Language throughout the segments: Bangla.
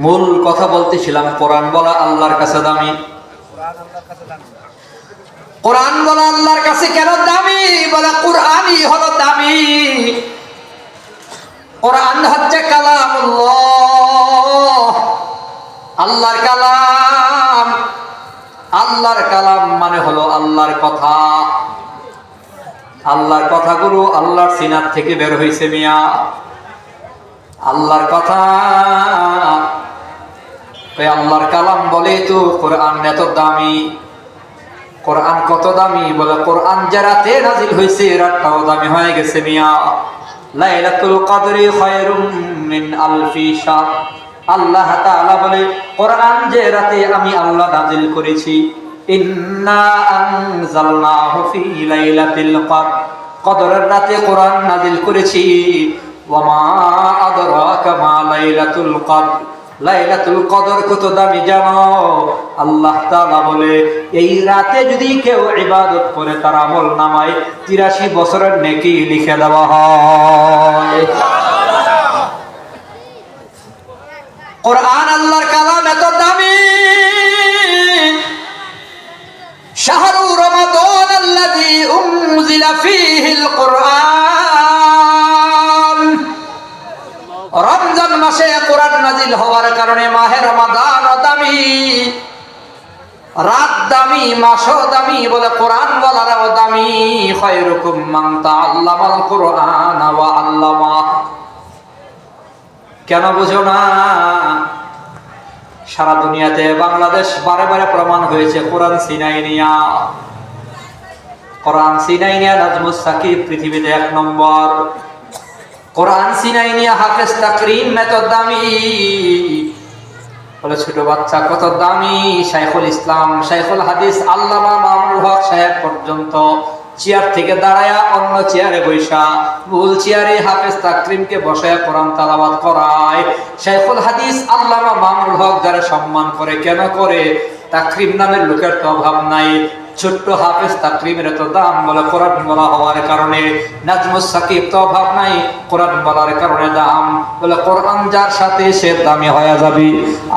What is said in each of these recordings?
মূল কথা বলতেছিলাম, কোরআন বলা আল্লাহর কাছে দামি। কোরআন বলা আল্লাহর কাছে কেন দামি? বলে কোরআনই হলো দামি। কোরআন হচ্ছে কালামুল্লাহ, আল্লাহর কালাম। আল্লাহর কালাম মানে হলো আল্লাহর কথা। আল্লাহর কথাগুলো আল্লাহর সিনাত থেকে বের হইছে মিয়া। আল্লাহর কথা, আল্লাহর কালাম বলে তো কোরআন এত দামি। কোরআন কত দামি? বলে কোরআন যে রাতে নাজিল হয়েছে রাতটাও দামি হয়ে গেছে মিয়া। লাইলাতুল কদরি খায়রুম মিন আলফি শাহর। আল্লাহ তাআলা বলে কোরআন যে রাতে আমি আল্লাহ নাজিল করেছি, ইন্না আনজালনাহু ফি লাইলাতিল কদর। কদরের রাতে কোরআন নাজিল করেছি। ওয়া মা আদরাকা মা লাইলাতুল কদর। লাইলাতুল কদর কত দামি জানো? আল্লাহ তাআলা বলে এই রাতে যদি কেউ ইবাদত করে তার আমল নামায় 83 বছরের নেকি লিখে দেওয়া হয়। কোরআন আল্লাহর কালাম এত দামি। শাহরু রমাদান আল্লাযী উনজিলা ফীহিল কুরআন। রমজান মাসে কোরআন নাজিল হওয়ার কারণে মাহে রমাদান দামি, রাত দামি, মাসও দামি। বলে কোরআন বলারও দামি। খায়রুকুম মান তাআল্লামাল কুরআন ওয়া আল্লামা। কেন বুঝো না? সারা দুনিয়াতে বাংলাদেশ বারে বারে প্রমাণ হয়েছে কোরআন সিনাই নিয়া। কোরআন সিনাই নিয়া নাজমুস সাকিব পৃথিবীতে 1 নম্বর। কোরআন সিনাই নিয়া হাফেজ তাকরিম এত দামি। বলে ছোট বাচ্চা কত দামি। শাইখুল ইসলাম, শাইখুল হাদিস আল্লামা মামুনুল হক সাহেব পর্যন্ত চেয়ার থেকে দাঁড়ায়া অন্য চেয়ারে বৈশা মূল চেয়ারে হাফেজ তাকরিমকে বসায় কোরআন তেলাওয়াত করায়। শাইখুল হাদিস আল্লামা মামুনুল হক যারা সম্মান করে, কেন করে? তাকরিম নামের লোকের তো অভাব নাই। ছোট্ট হাফেজ তাকরিমের এত দাম। বলে কোরআন বলা হওয়ার কারণে। নাজমুস সাকিব তো অভাব নাই, কোরআন বলার কারণে দাম। বলে কোরআন যার সাথে সে দামি হয়ে যাবে।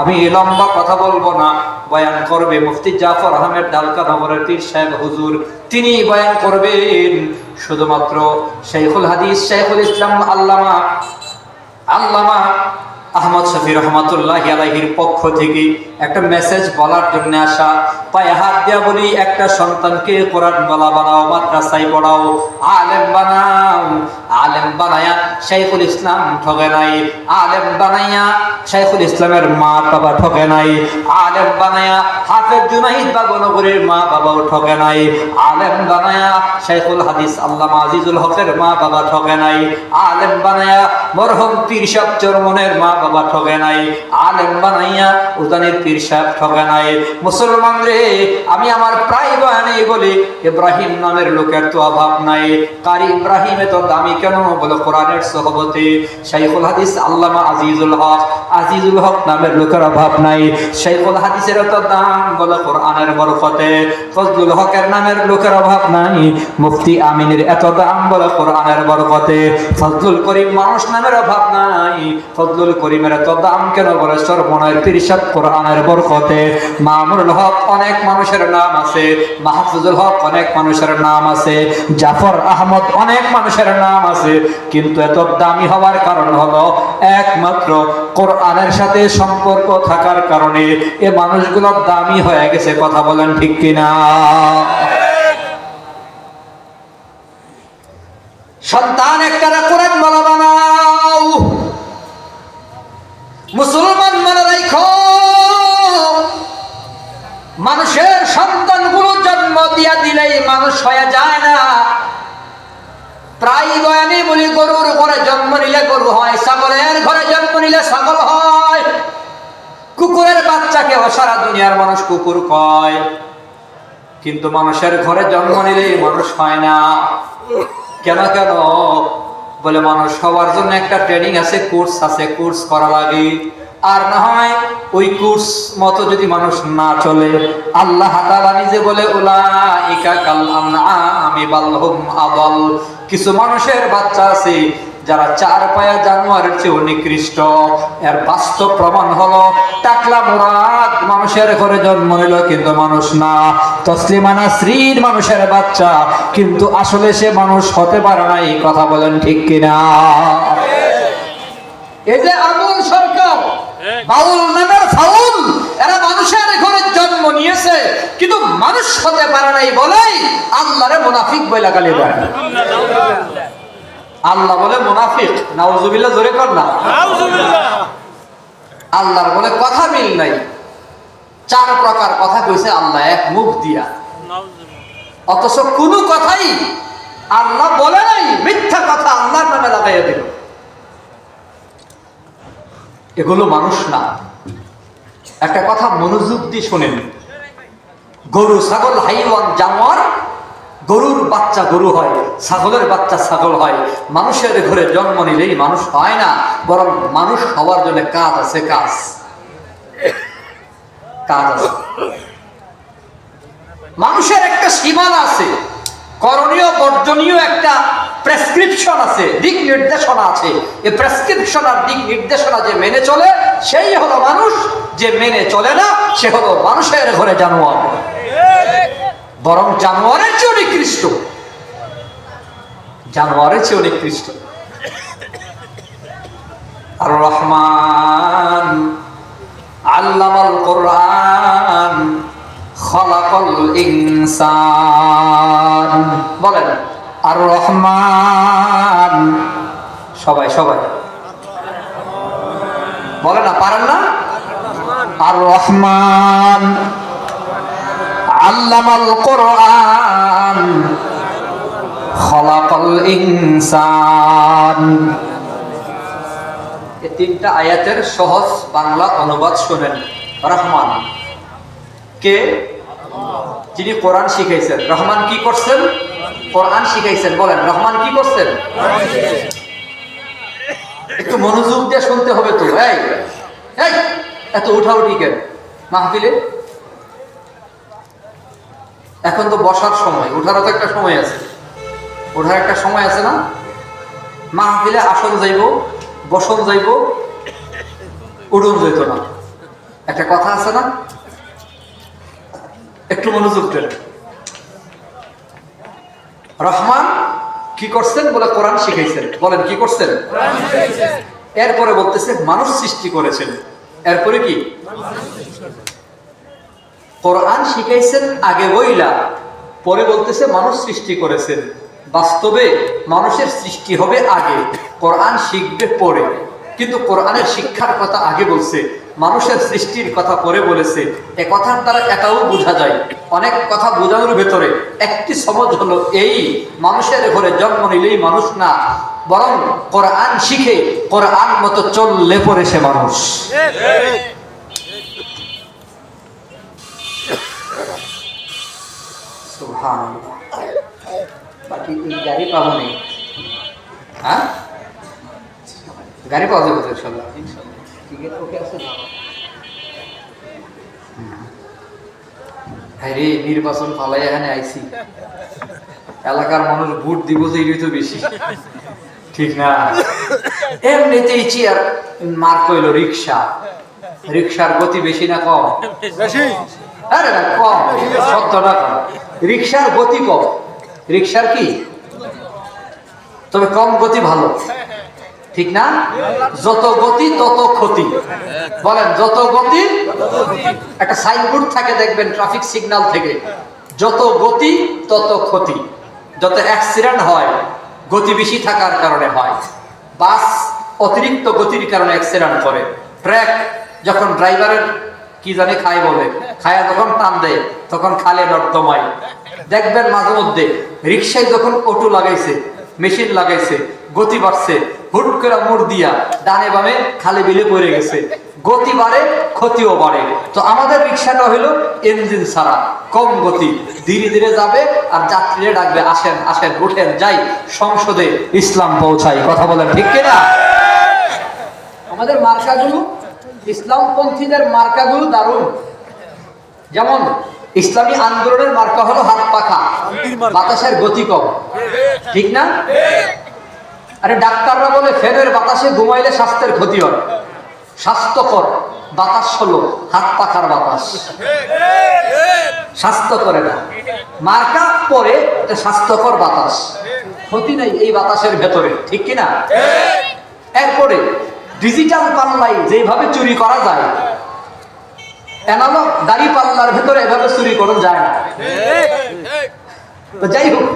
আমি লম্বা কথা বলবো না, বয়ান করবে মুফতি জাফর আহমেদ ডালকা নগরের পীর সাহেব হুজুর। তিনি বয়ান করবেন শুধুমাত্র শাইখুল হাদিস শাইখুল ইসলাম আল্লামা আহমদ শফি রহমাতুল্লাহি আলাইহির পক্ষ থেকে একটা মেসেজ বলার জন্য আসা। পায়ে হাত দিয়া বলি, একটা সন্তানকে কোরআন বলা বানাও, মাদ্রাসায় পড়াও, আলেম বানাও। আলেম বানায়া শাইখুল ইসলাম ঠকে নাই। আলেম বানাইয়া শাইখুল ইসলামের মা বাবা ঠকে নাই। আলেম বানায়া হাফেজ জুনাইদ বাগনগরের মা বাবাও ঠকে নাই। আলেম বানায়া শাইখুল হাদিস আল্লামা আজিজুল হকের মা বাবা ঠকে নাই। আলেম বানায়া মরহুম পীর সাহেব চরমনের মা বাবা ঠকে নাই। আলেম বানাইয়া উদানির পীর সাহেব ঠকে নাই। মুসলমান রে, আমি আমার প্রায় বয়ানে বলি ইব্রাহিম নামের লোকের তো অভাব নাই। কারি ইব্রাহিম এত দামি কেন? বলে কোরআনের সোহবতে। শাইখুল হাদিস আল্লামা আজিজুল হক নামের লোকের অভাব নাই। শাইখুল হাদিসের এত দাম। বলে কোরআনের বরকতে। ফজলুল হকের নামের লোকের অভাব নাই। মুফতি আমিনের এত দাম। বলে কোরআনের বরকতে। ফজলুল করিম মানুষ নামের অভাব নাই। ফজলুল করিমের এত দাম কেন? বলে চরমনের পীর সাহেব কোরআনের বরকতে। মামুনুল হক অনেক মানুষের নাম আছে, মাহফুজুল হক অনেক মানুষের নাম আছে, জাফর আহমদ অনেক মানুষের নাম আছে, কিন্তু এত দামি হওয়ার কারণ হলো একমাত্র কোরআনের সাথে সম্পর্ক থাকার কারণে এই মানুষগুলো দামি হয়ে গেছে। কথা বলেন ঠিক কিনা? সন্তান একটা কোরআন বলা বানাও। মুসলমান মনে রাখো, মানুষের সন্তানগুলো জন্ম দিয়া দিলেই মানুষ হয়ে যায় না। প্রায় বয়ানে বলি, গরুর ঘরে জন্ম নিলে গরু হয়, ছাগলের ঘরে জন্ম নিলে ছাগল হয়। কুকুরের বাচ্চাকে সারা দুনিয়ার মানুষ কুকুর কয়, কিন্তু মানুষের ঘরে জন্ম নিলে মানুষ হয় না। কেন? বলে মানুষ হওয়ার জন্য একটা ট্রেনিং আছে, কোর্স আছে, কোর্স করা লাগে। আর না হয় ওই কোর্স মতো যদি মানুষ না চলে, আল্লাহ তাআলা নিজে বলে উলাইকা কাল আনআমি বাল হুম আদাল। কিছু মানুষের বাচ্চা আছে যারা চার পায়া জানোয়ারের চেয়ে নিকৃষ্ট। এর বাস্তব প্রমাণ হলো টাকলা মুরাদ মানুষের ঘরে জন্ম নিল কিন্তু মানুষ না, তসলিমা নাসরিন মানুষের বাচ্চা কিন্তু আসলে সে মানুষ হতে পারে না। এই কথা বলেন ঠিক কিনা? এই যে আবুল সরকার বাউল নামের ফাউল, এরা মানুষের ঘরে জন্ম নিয়েছে কিন্তু মানুষ হতে পারে নাই বলেই আল্লাহরে মুনাফিক বলে গালি দেয়। আল্লাহ বলে মুনাফিক, নাউজুবিল্লাহ, জোরে কর না নাউজুবিল্লাহ। আল্লাহর বলে কথা মিল নাই, চার প্রকার কথা কইছে আল্লাহ এক মুখ দিয়া, অথচ কোন কথাই আল্লাহ বলে নাই, মিথ্যা কথা আল্লাহর নামে লাগাইয়া দিল। এগুলো মানুষ না। একটা কথা মনোযোগ দিয়ে শোনেন, গরু ছাগল হাইওয়ান জানোয়ার, গরুর বাচ্চা গরু হয়, ছাগলের বাচ্চা ছাগল হয়। মানুষের ঘরে জন্ম নিলেই মানুষ হয় না, বরং মানুষ হওয়ার জন্য কাজ আছে, কাজ আছে। মানুষের একটা সীমানা আছে, করণীয় বর্জনীয় একটা প্রেসক্রিপশন আছে, দিক নির্দেশনা আছে। এই প্রেসক্রিপশন আর দিক নির্দেশনা যে মেনে চলে সেই হলো মানুষ, যে মেনে চলে না সে হলো মানুষের ঘরে জানোয়ার, বরং জানোয়ারের চেয়ে নিকৃষ্ট, জানোয়ারের চেয়ে নিকৃষ্ট। আর রহমান আল্লামাল কোরআন খলাকাল ইনসান। বলেন আর রহমান, সবাই সবাই বলে না, পারেন না? আর রহমান আল্লামাল কোরআন খলাকাল ইনসান। এই তিনটা আয়াতের সহজ বাংলা অনুবাদ শোনেন। রহমান কে? যিনি কোরআন শিখাইছেন। রহমান কি করছেন? কোরআন শিখাইছেন। বলেন রহমান কি করছেন? একটু মনোযোগ দিয়ে শুনতে হবে তো। এই এই এত উঠাউঠি কেন মাহফিলে? এখন তো বসার সময়, উঠারও তো একটা সময় আছে, ওঠার একটা সময় আছে না? মাহফিলে আসন যাইব, বসন যাইব, উঠুন যাইত না, একটা কথা আছে না? একটু মনোযোগ দেন। রহমান কি করছেন? বলে কোরআন শিখাইছেন। বলেন কি করছেন? এরপরে বলতেছে মানুষ সৃষ্টি করেছেন। এরপরে কি? কোরআন শিখাইছেন আগে বইলা, পরে বলতেছে মানুষ সৃষ্টি করেছেন। বাস্তবে মানুষের সৃষ্টি হবে আগে, কোরআন শিখবে পরে। কিন্তু কোরআনের শিক্ষার কথা আগে বলছে, মানুষের সৃষ্টির কথা পরে বলেছে। এ কথার দ্বারা এটাও বোঝা যায়, অনেক কথা বোঝানোর ভেতরে একটি সমাজ হলো এই, মানুষের ঘরে জন্ম নিলেই মানুষ না, বরং কোরআন শিখে কোরআন মতো চললে পরে সে মানুষ। সুবহানাল্লাহ। বাকি এই গাড়ি পাবো নেই, হ্যাঁ গাড়ি পাওয়া যাবে তো ইনশাল্লাহ। টিকিট ওকে আছে? হ্যাঁ রে, নির্বাচন ফালাই এখানে আইছি, এলাকার মানুষ ভোট দিব যে এটাই তো বেশি, ঠিক না? এমনিতেই চেয়ার মার কইল রিক্সা, রিক্সার গতি বেশি না কম? বেশি। আরে না কম, 70 টাকা। রিক্সার গতি কম, রিক্সার কি? তবে কম গতি ভালো, ঠিক না? যত গতি তত ক্ষতি। বলেন যত গতি। একটা সাইনবোর্ড থাকে দেখবেন ট্রাফিক সিগন্যাল থেকে, যত গতি তত ক্ষতি। যত অ্যাক্সিডেন্ট হয় গতি বেশি থাকার কারণে হয়। বাস অতিরিক্ত গতির কারণে অ্যাক্সিডেন্ট করে। ট্রাক যখন ড্রাইভারের কি জানে খায় বলে, খায়া যখন টান দেয় তখন খালে নর্দমায়। দেখবেন মাঝে মধ্যে রিক্সায় যখন অটো লাগাইছে, মেশিন লাগাইছে, গতি বাড়ছে, হুট করে মোড় দিয়া ডানে বামে খালে বিলে পড়ে গেছে, গতি বাড়ে ক্ষতিও বাড়ে। তো আমাদের রিক্সাটা হলো ইঞ্জিন ছাড়া, কম গতি, ধীরে ধীরে যাবে আর যাত্রীরা ডাকবে আসেন আসেন উঠেন যাই, সংসদে ইসলাম পৌঁছাই। কথা বলেন ঠিক কিনা? আমাদের মার্কাগুলো, ইসলামপন্থীদের মার্কাগুলো দারুণ। যেমন ইসলামী আন্দোলনের মার্কা হলো হাত পাখা, বাতাসের গতি কম, ঠিক না? আরে ডাক্তাররা বলে ফ্যানের বাতাসে ঘুমাইলে স্বাস্থ্যের ক্ষতি হয়। স্বাস্থ্যকর বাতাস হলো হাত পাখার বাতাস, স্বাস্থ্য করে না। মার্কা পরে এটা স্বাস্থ্যকর বাতাস, ক্ষতি নাই এই বাতাসের ভেতরে, ঠিক কিনা? এরপরে ডিজিটাল পাল্লাই যেভাবে চুরি করা যায়, অ্যানালগ দাড়ি পাল্লার ভেতরে এভাবে চুরি করা যায় না। তো যাই হোক,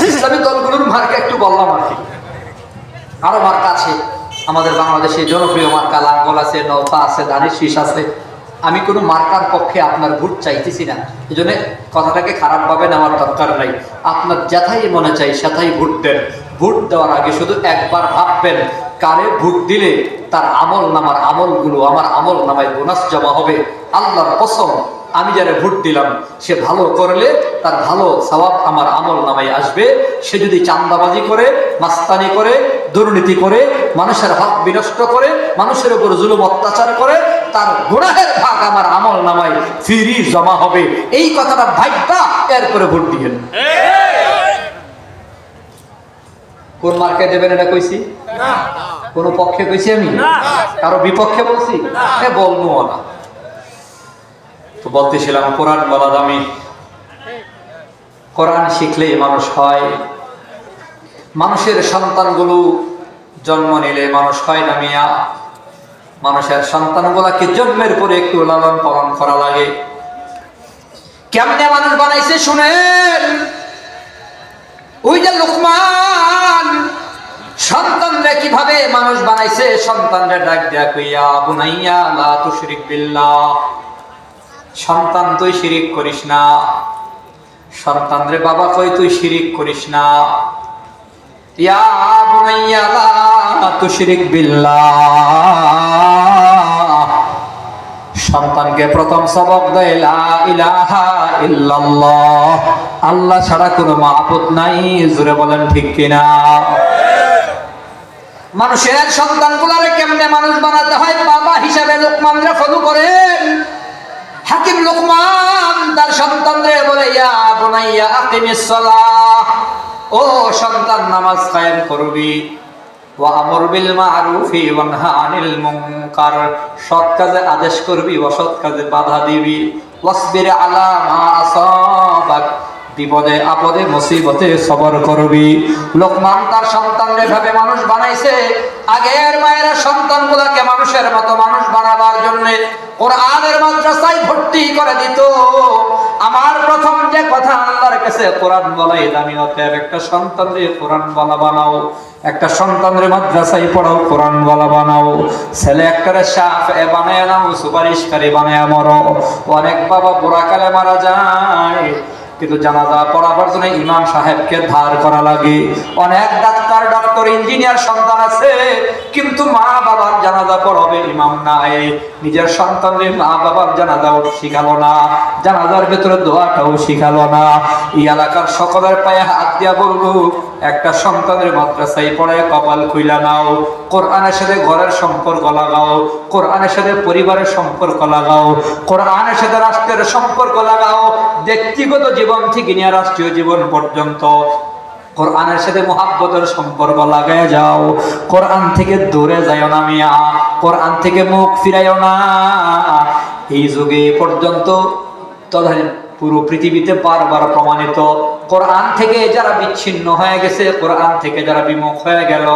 ইসলামী দলগুলোর মার্কা একটু বললাম আর কি। আরো মার্কা আছে আমাদের বাংলাদেশে, জনপ্রিয় মার্কা লাঙ্গল আছে, নৌকা আছে, দানিশ শীষ আছে। আমি কোনো মার্কার পক্ষে আপনার ভোট চাইতেছি না, এই জন্য কথাটাকে খারাপভাবে নেওয়ার দরকার নাই। আপনার যেথাই মনে চাই সেথাই ভোট দেন। ভোট দেওয়ার আগে শুধু একবার ভাববেন কারে ভোট দিলে তার আমল নামার আমলগুলো আমার আমল নামায় বোনাস জমা হবে। আল্লাহর কসম, আমি যারা ভোট দিলাম সে ভালো করলে তার ভালো সওয়াব আমার আমল নামায় আসবে। সে যদি চাঁদাবাজি করে, মাস্তানি করে, দুর্নীতি করে, মানুষের হক বিনষ্ট করে, মানুষের উপর জুলুম অত্যাচার করে, তার গুনাহের ভাগ আমার আমল নামায় ফ্রি জমা হবে। এই কথাটা ভাইবা এরপরে ভোট দিবেন। কোন মার্কে দেবেন এটা কইছি? কোন পক্ষে কইছি আমি? কারো বিপক্ষে বলছি? বলবো না। তো বলতেছিলাম কোরআন বলা দামি, কোরআন শিখলেই মানুষ হয়। মানুষের সন্তানগুলো জন্ম নিলে মানুষ হয় না মিয়া। মানুষের সন্তানগুলাকে জন্মের পরে একটু লালন পালন করা লাগে। কেমনে মানুষ বানাইছে শুনেন। ওই যে লোকমান সন্তানরে কিভাবে মানুষ বানাইছে, সন্তানরে ডাক দেয়া কইয়া বুনাইয়া লা তুশরিক বিল্লাহ, সন্তান তুই শিরিক করিস না। সন্তানরে বাবা কই তুই শিরিক করিস না। ইয়া বুনাইয়া লা তুশরিক বিল্লাহ। সন্তানকে প্রথম সবক দেয় লা ইলাহা ইল্লাল্লাহ, আল্লাহ ছাড়া কোনো মাবুদ নাই। জোরে বলেন ঠিক কিনা? মানুষের সন্তানগুলারে কেমনে মানুষ বানাতে হয় বাবা হিসাবে লোকমানরে ফলো করেন। হাকিম লোকমান তার সন্তানরে বলে ইয়া বুনাইয়া আকিমিস সালাহ, ও সন্তান নামাজ কায়েম করবি। ওয়া আমর বিল মারুফি ওয়া নাহা আনিল মুনকার, সৎ কাজে আদেশ করবি, অসৎ কাজে বাধা দিবি। ওয়াসবির আলা মা আসাবাক, বিপদে আপদে মুসিবতে সবর করবি। লোকমান তার সন্তানরে ভাবে মানুষ বানাইছে। আগের মায়েরা সন্তানগুলোকে মানুষের মতো মানুষ বানাবার জন্য কোরআনের মাদ্রাসায় ভর্তি করে দিত। আমার প্রথম যে কথা আল্লাহর কাছে কোরআন বলাই দামি, অতএব একটা সন্তানরে কোরআন বলা বানাও, একটা সন্তানরে মাদ্রাসায় পড়াও, কোরআন বলা বানাও। ছেলে একটারে সাফ এ বানায় নাও, সুপারিশকারী বানায় মরো। অনেক বাবা বুড়াকালে মারা যায়, কিন্তু জানাজা পড়াবার জন্য ইমাম সাহেবকে ধার করা লাগে। অনেক ডাক্তার, ডক্টর, ইঞ্জিনিয়ার সন্তান আছে, কিন্তু মা বাবার জানাজা পড়াবে ইমাম নাই। নিজের সন্তানদের মা বাবার জানাজাও শিখালো না, জানাজার ভেতরে দোয়াটাও শিখালো না। এই এলাকার সকলের পায়ে হাত দিয়া বলবো, একটা সন্তানের মাদ্রাসায় পড়ে কপাল খুইলা নাও। কোরআনের সাথে ঘরের সম্পর্ক লাগাও, কোরআনের সাথে পরিবারের সম্পর্ক লাগাও, কোরআনের সাথে রাষ্ট্রের সম্পর্ক লাগাও। ব্যক্তিগত জীবন থেকে নিয়ে রাষ্ট্রীয় জীবন পর্যন্ত কোরআনের সাথে মুহাব্বতের সম্পর্ক লাগায় যাও। কোরআন থেকে দূরে যাও না মিয়া, কোরআন থেকে মুখ ফিরাইও না। এই যুগে পর্যন্ত পুরো পৃথিবীতে বারবার প্রমাণিত, কোরআন থেকে যারা বিচ্ছিন্ন হয়ে গেছে, কোরআন থেকে যারা বিমুখ হয়ে গেল,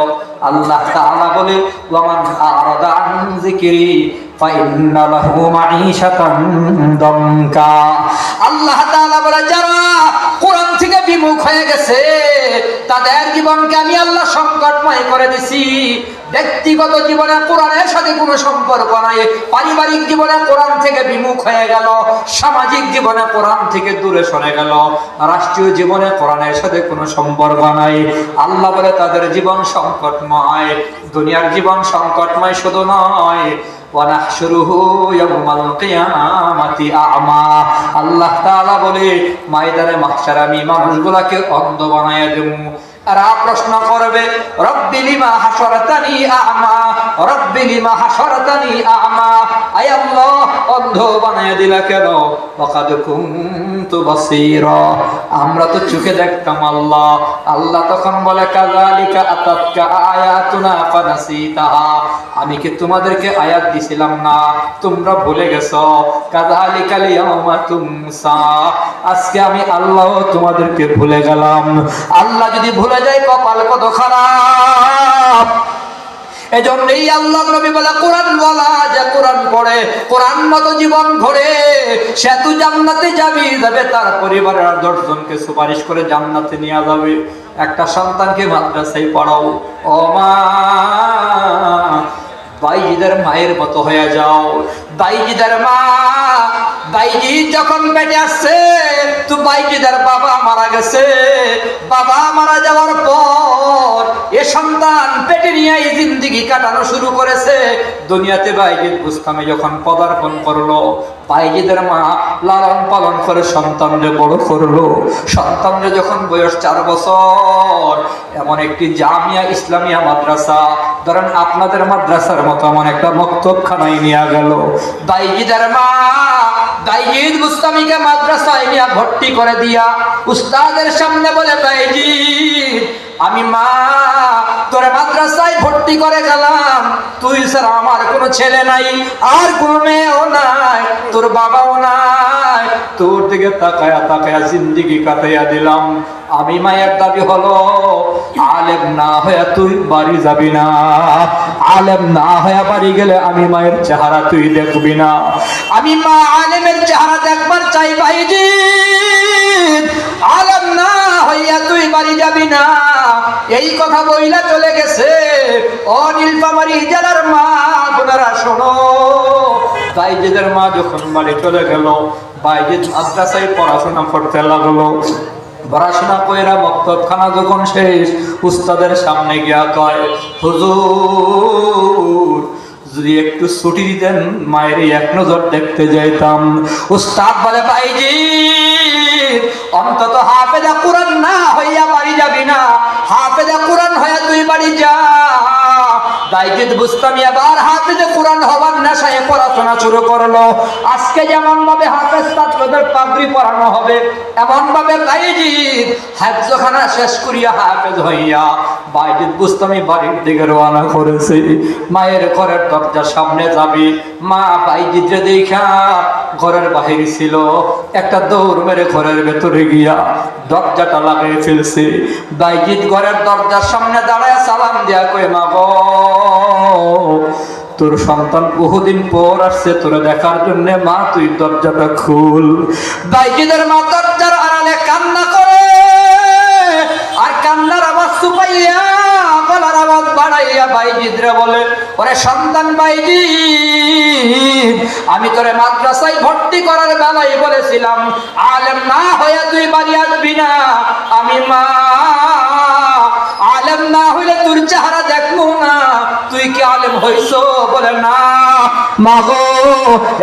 আল্লাহ তাআলা বলে ওয়ামান আরাদা আন যিকরি ফাইন্না লাহু মাঈশাতান দানকা। আল্লাহ তাআলা বলে যারা কোরআন থেকে বিমুখ হয়ে গেছে তাদের জীবনকে আমি আল্লাহ সংকটময় করে দিছি। ব্যক্তিগত জীবনে কোরআনের সাথে কোনো সম্পর্ক নাই, পারিবারিক জীবনে কোরআন থেকে বিমুখ হয়ে গেল, সামাজিক জীবনে কোরআন থেকে দূরে সরে গেল, রাষ্ট্রীয় জীবনে কোরআনের সাথে কোনো সম্পর্ক নাই। আল্লাহ বলে তাদের জীবন সংকটময়। দুনিয়ার জীবন সংকটময় শুধু নয়, ওয়ানাহশুরুহু ইয়াওমাল কিয়ামাতি আ'মা। আল্লাহ তাআলা বলে ময়দানে মাহশারে আমি মানুষগুলোকে অন্ধ বানায়া দেব। আর প্রশ্ন করবে রব্বি লিমা হাশারাতানি আ'মা, রব্বি লিমা হাশারাতানি আ'মা। আয় আল্লাহ, অন্ধ অন্ধ বানিয়ে দিলা কেন? ওয়াকাদ কুনতু বাসীরা, আমরা তো চোখে দেখতাম আল্লাহ। আল্লাহ তখন বলে কাযালিকা আতাতকা আয়াতুনা ফানাসিতাহা, আমি কি তোমাদেরকে আয়াত দিছিলাম না, তোমরা ভুলে গেছো। কাযালিকাল ইয়াওমা তুনসা, আজকে আমি আল্লাহ তোমাদেরকে ভুলে গেলাম। আল্লাহ যদি ভুলে যায় কপাল কত খারাপ। এজন্যই আল্লাহ নবী বলে কোরআন ওয়ালা যে কোরআন পড়ে, কোরআন মতো জীবন গড়ে, সে তো জান্নাতে যাবে, তার পরিবারের 10 জনকে সুপারিশ করে জান্নাতে নিয়ে যাবে। একটা সন্তানকে মাদ্রাসায় পড়াও, ও মা বাইজিদের মায়ের মতো হয়ে যাও। বাইজিদের মা, বাইজি যখন পেটে আসছে তো বাইজিদের বাবা মারা গেছে। বাবা মারা যাওয়ার পর এ সন্তান পেটে নিয়ে এই জিন্দেগি কাটানো শুরু করেছে। দুনিয়াতে বাইজিদ বুস্তামি যখন পদার্পণ করলো, বাইজিদের মা লালন পালন করে সন্তানরে বড় করলো। সন্তানরে যখন বয়স 4 বছর, এমন একটি জামিয়া ইসলামিয়া মাদ্রাসা, ধরেন আপনাদের মাদ্রাসার মতো এমন একটা মক্তবখানায় নিয়ে গেল। বাইজিদের মা বাইজিদ বুস্তামিকে মাদ্রাসায় নিয়ে ভর্তি করে দিয়া উস্তাদের সামনে বলে, বাইজিদ আমি মা তোরে মাদ্রাসায় ভর্তি করে গেলাম, তুই ছাড়া আমার কোনো ছেলে নাই, আর কোনো মেয়েও নাই, তোর বাবাও নাই, তোর দিকে তাকায়া তাকায়া জিন্দেগি কাটাইয়া দিলাম। আমি মায়ের দাবি হলো, আলেম না হয়ে তুই বাড়ি যাবি না। আলেম না হয়ে বাড়ি গেলে আমি মায়ের চেহারা তুই দেখবি না। আমি মা আলেমের চেহারা দেখবার চাই বাইজিদ, আলেম না হইয়া তুই বাড়ি যাবি না। এই কথা বইলা চলে গেছে। ও নীলফামারী জেলার মা বোনেরা শোনো, বাইজিদের মা যখন বাড়ি চলে গেল, বাইজিদ মাদ্রাসায় পড়াশোনা করতে লাগলো। পড়াশোনা কইরা মক্তবখানা যখন শেষ, উস্তাদের সামনে গিয়া কয়, হুজুর যদি একটু ছুটি দিতেন, মায়ের এক নজর দেখতে যাইতাম। উস্তাদ বলে, বাইজিদ অন্তত হাফেজা কোরআন না হইয়া বাড়ি যাবি না, হাফেজা কোরআন হইয়া তুই বাড়ি যা। বাইজিদ বুস্তামি আবার হাফেজে কোরআন হবার নেশায় পড়াশোনা শুরু করলো। আজকে যেমন ভাবে হাফেজ ছাত্রদের পাগড়ি পরানো হবে, এমন ভাবে বাইজিদ হাফজখানা শেষ করিয়া হাফেজ হইয়া বাইজিদ বুস্তামি বাড়ির দিকে রওনা করেছে। মায়ের ঘরের দরজার সামনে যাবি, মা বাইজিদরে দেখা ঘরের বাহির ছিল, একটা দৌড় মেরে ঘরের ভেতরে গিয়া দরজাটা লাগিয়ে ফেলছে। বাইজিদ ঘরের দরজার সামনে দাঁড়ায় সালাম দিয়া কই, মা গো তোর সন্তান বহুদিন পর আসছে তোরে দেখার জন্য, মা তুই দরজাটা খুল। বাইজিদের মা দরজার আড়ালে কান্না করে, আর কান্নার আওয়াজ সুপাইয়া গলার আওয়াজ বাড়াইয়া বাইজিদরে বলে, ওরে সন্তান বাইজিদ, আমি তোরে মাদ্রাসায় ভর্তি করার বেলায় বলেছিলাম আলেম না হয়ে তুই বাড়ি আসবি না। আমি মা আলেম না হইলে তোর চেহারা দেখবো না, তুই কি আলেম হইছ? বলে না মা গো,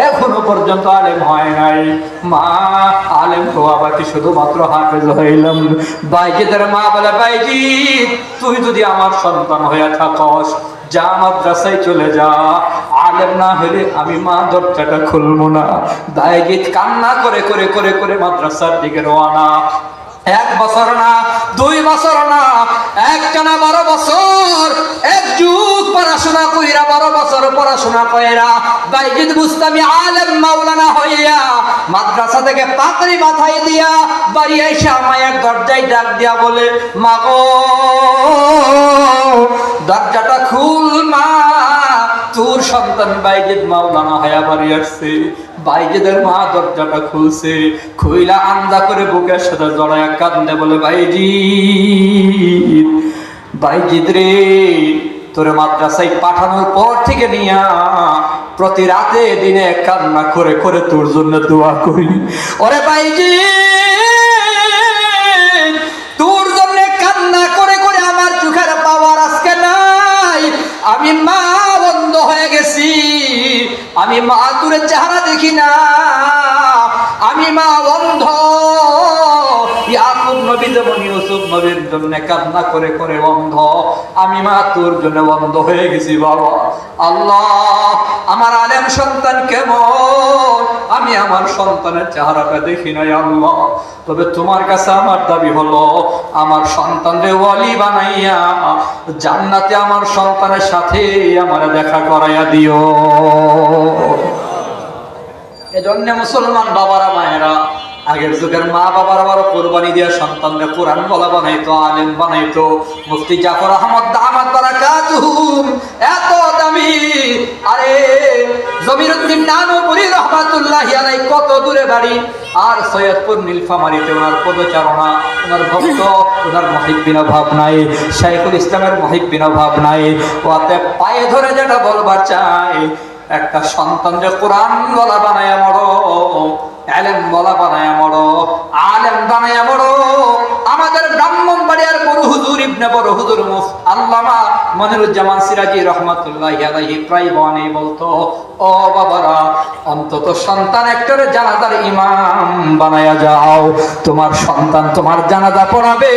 এখনো পর্যন্ত আলেম হয় নাই। মা আলেম হওয়া বাকি, শুধুমাত্র হাফেজ হইলাম। বাইজিদের মা বলে, বাইজিদ তুই যদি আমার সন্তান হইয়া থাকস, যা মাদ্রাসায় চলে যা, আলেম না হইলে আমি মা দরজাটা খুলবো না। বাইজিদ কান্না করে করে করে করে মাদ্রাসার দিকে রওনা। 1 বছর না, 2 বছর না, একটানা 12 বছর, এক যুগ পড়াশোনা কইরা 12 বছর পড়াশোনা কইরা বাইজিদ বুস্তামি আলেম মাওলানা হইয়া মাদ্রাসা থেকে পাগড়ি মাথায় দিয়া বাড়ি এসে মায়ের দরজায় ডাক দিয়া বলে, মা গো দরজাটা খুল মা, তোর সন্তান বাইজিদ মাওলানা হইয়া বাড়ি আসছে। বাইজিদের মা দরজাটা খুলছে, খুইলা আন্দা করে বুকের সাথে জড়ায় কান্দে বলে, বাইজিদ বাইজিদ রে, তোরে মাদ্রাসায় পাঠানোর পর থেকে নিয়া প্রতি রাতে দিনে কান্না করে করে তোর জন্য দোয়া করি। ওরে বাইজিদ তোর জন্য কান্না করে করে আমার চোখের পাওয়ার আজকে নাই। আমি মা বন্ধ হয়ে গেছি, আমি মা তোর চেহারা দেখি না, আমি মা বন্ধ। ইয়াকুব নবী যেমন ইউসুফ নবীর জন্য কান্না করে করে বন্ধ, আমি মা তোর জন্য বন্ধ হয়ে গেছি বাবা। আল্লাহ আমার আলেম সন্তান কেমন আমি আমার সন্তানের চেহারাটা দেখি নাই আল্লাহ, তবে তোমার কাছে আমার দাবি হলো আমার সন্তানরে ওয়ালি বানাইয়া জান্নাতে আমার সন্তানের সাথে আমার দেখা করাইয়া দিও। এজন্য মুসলমান বাবারা মায়েরা, আগের যুগের মা বাবার আবার কোরবানি দিয়া সন্তানরা কোরআন বলা বানাইতো, আলেম বানাইতো। মুফতি জাফর আহমদ দামাত বারাকাতুহুম এত দামি। আরে জমিরুদ্দিন নানুপুরি রহমাতুল্লাহি আলাইহি কত দূরে বাড়ি, আর সৈয়দপুর নীলফামারীতে ওনার পদচারণা, ওনার ভক্ত, ওনার মুহিব্বিন অভাব নাই, শাইখুল ইসলামের মুহিব্বিন অভাব নাই। ওতে পায়ে ধরে যেটা বলবার চাই, একটা সন্তান যে কোরআন বলা বানায়া মরো, আলেম বলা বানায়া মরো, আলেম বানায়া মরো। আমাদের ব্রাহ্মণবাড়িয়ার বড় হুজুর ইবনে বড় হুজুর আল্লামা মনিরুজ্জামান সিরাজি রহমাতুল্লাহি আলাইহি প্রায় বনে বলতো, ও বাবারা, অন্তত সন্তান একটারে জানাজার ইমাম বানায়া যাও। তোমার সন্তান তোমার জানাজা পড়াবে,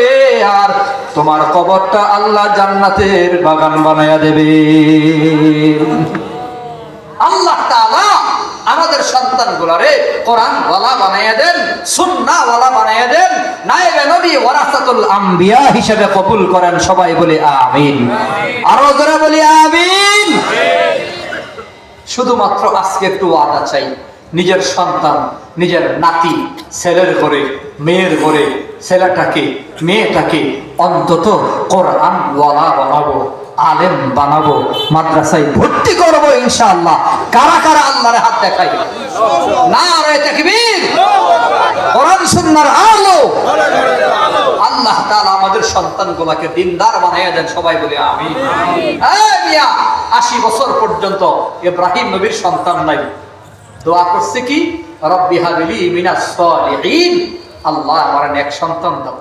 আর তোমার কবরটা আল্লাহ জান্নাতের বাগান বানায়া দেবে। আল্লাহ তাআলা আমাদের সন্তানগুলোরে কোরআন ওয়ালা বানায়া দেন, সুন্নাহ ওয়ালা বানায়া দেন, নায়েবে নবী ওয়ারাসাতুল আম্বিয়া হিসেবে কবুল করেন। সবাই বলি আমিন। আরো জোরে বলি আমিন। শুধুমাত্র আজকে একটু ওয়াদা চাই, নিজের সন্তান, নিজের নাতি, ছেলের ঘরে, মেয়ের ঘরে, ছেলেটাকে মেয়েটাকে অন্তত কোরআন ওয়ালা বানাবো, আলেম বানাবো, মাদ্রাসায় ভর্তি করবো ইনশাআল্লাহ। কারা কারা আল্লাহর হাত দেখাই? নারে তাকবীর, কোরআন সুন্নাহর আলো। আল্লাহ তাআলা আমাদের সন্তানগুলোকে দিনদার বানাইয়া দেন। সবাই বলি আমিন। এই মিয়া, 80 বছর পর্যন্ত ইব্রাহিম নবীর সন্তান নাই, দোয়া করছে কি? রব্বি হাবলি মিনাস সালিহিন, আল্লাহ আমার নেক সন্তান দাও।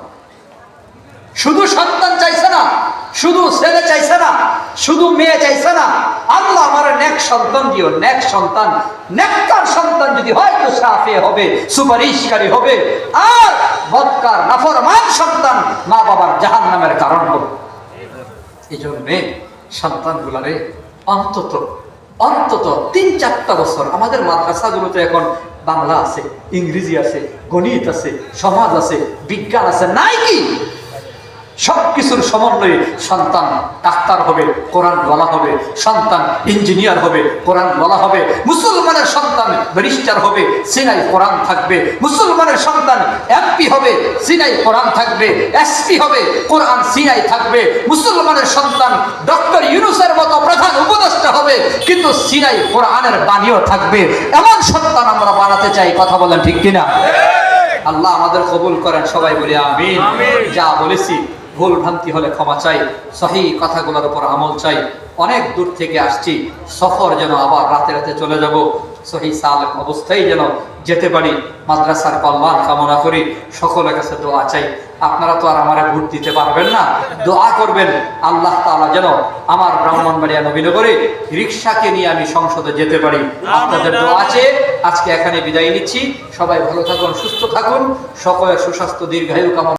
শুধু সন্তান চাইছে না, শুধু ছেলে চাইছে না, শুধু মেয়ে চাইছে না, আল্লাহ আমার নেক সন্তান দিও। নেক সন্তান, নেককার সন্তান যদি হয় তো শাফি হবে, সুপারিশকারী হবে। আর বদকার নাফরমান সন্তান মা বাবার জাহান্নামের কারণ হবে। এই জন্য সন্তানগুলারে অন্তত 3-4টা বছর আমাদের মাদ্রাসাগুলোতে এখন বাংলা আছে, ইংরেজি আছে, গণিত আছে, সমাজ আছে, বিজ্ঞান আছে, নাই কি? সবকিছুর সমন্বয়ে সন্তান ডাক্তার হবে, কোরআন বলা হবে, সন্তান ইঞ্জিনিয়ার হবে, কোরআন বলা হবে, মুসলমানের সন্তান ব্যারিস্টার হবে, সিনাই কোরআন থাকবে, মুসলমানের সন্তান এমপি হবে, সিনাই কোরআন থাকবে, এসপি হবে, কোরআন সিনাই থাকবে, মুসলমানের সন্তান ডক্টর ইউনূসের মতো প্রধান উপদেষ্টা হবে, কিন্তু সিনাই কোরআনের বাণীও থাকবে। এমন সন্তান আমরা বানাতে চাই। কথা বলেন ঠিক কিনা? আল্লাহ আমাদের কবুল করেন। সবাই বলি আমিন। যা বলেছি ভুল ভ্রান্তি হলে ক্ষমা চাই, সহি কথাগুলোর উপর আমল চাই। অনেক দূর থেকে আসছি, সফর যেন আবার রাতে রাতে চলে যাব, সহি সালেম অবস্থায় যেন যেতে পারি। মাদ্রাসার কল্যাণ কামনা করি, সকলের কাছে দোয়া চাই। আপনারা তো আর আমারে ভোট দিতে পারবেন না, দোয়া করবেন আল্লাহ তাআলা যেন আমার ব্রাহ্মণবাড়িয়া নবীনগরে রিকশাকে নিয়ে আমি সংসদে যেতে পারি। আপনাদের দোয়া চেয়ে আজকে এখানে বিদায় নিচ্ছি। সবাই ভালো থাকুন, সুস্থ থাকুন, সকলের সুস্বাস্থ্য দীর্ঘায়ু কামনা।